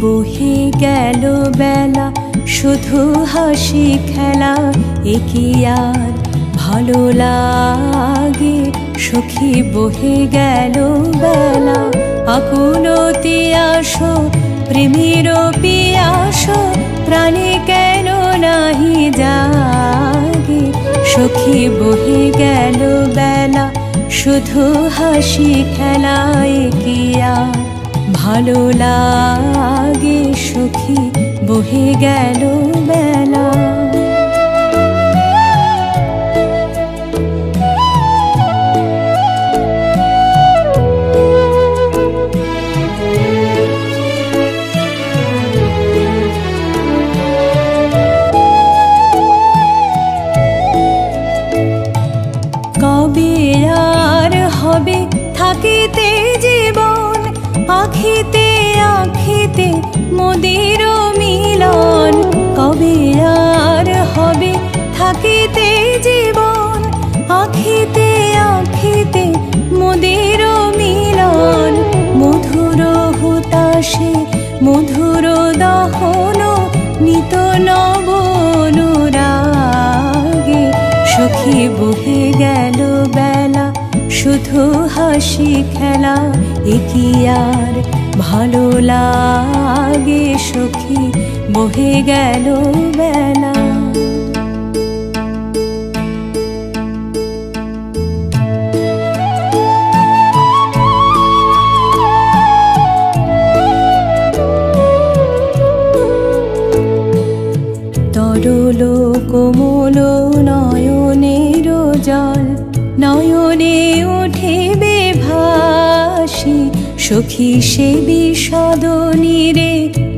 বহে গেল বেলা, শুধু হাসি খেলা, এ কি আর ভালো লাগে? সখী বহে গেল বেলা, আকুলতি আসো প্রেমের পিয়াস, প্রাণে কেন নাহি জাগে? সখী বহে গেল বেলা, শুধু হাসি খেলা, এ কি আর ভালো লাগে? সখী বহে গেল বেলা। কবে আর হবে থাকিতে জীবন, আখিতে আখিতে মোদের মিলন? কবে আর হবে থাকিতে জীবন, আখিতে আখিতে মোদের মিলন? মধুর হুতাশে মধুর দহন, নিত নব অনুরাগে। সখী বহে গেল বেলা, শুধু হাসি খেলা, এ কি আর ভালো লাগে? সখী বহে গেল বেলা। তরল কোমল নয়নের জল, নয়নে উঠিবে ভাসি, সখী সে বিষদ নীরে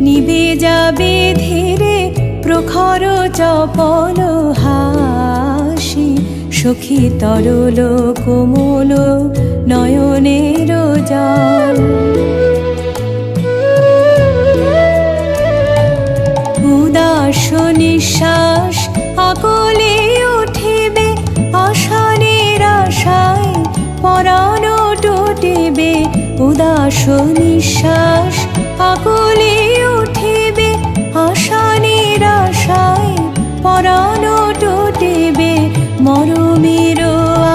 নিবে যাবে ধীরে, প্রখর চপল হাসি। সখী তরল কোমল নয়নের জল, উদাস নিঃশ্বাস আকলে উঠিবে, আশা নিরাশায় পরাণ টুটিবে। উদাস নিঃশ্বাস আকলে উঠিবে, আশা নিরাশায় পরাণ টুটিবে। মরমের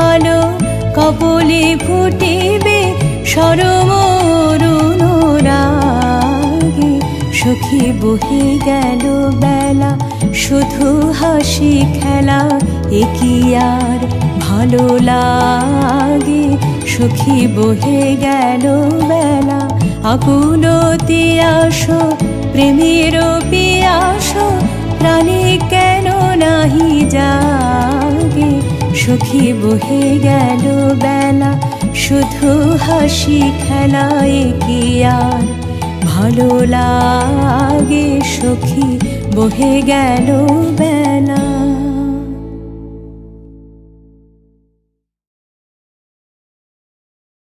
আলো কপলে ফুটিবে, সরমরুণ রাগে। সখী বহে গেল বেলা, শুধু হাসি খেলা, এ কি আর ভালো লাগে? সখী বহে গেল বেলা, আকুলতি আসো প্রেমের পিয়াস, প্রাণে কেন নাহি জাগে? সখী বহে গেল বেলা, শুধু হাসি খেলা, এ কি আর ভালো লাগে? সখী বহে গেল বেলা।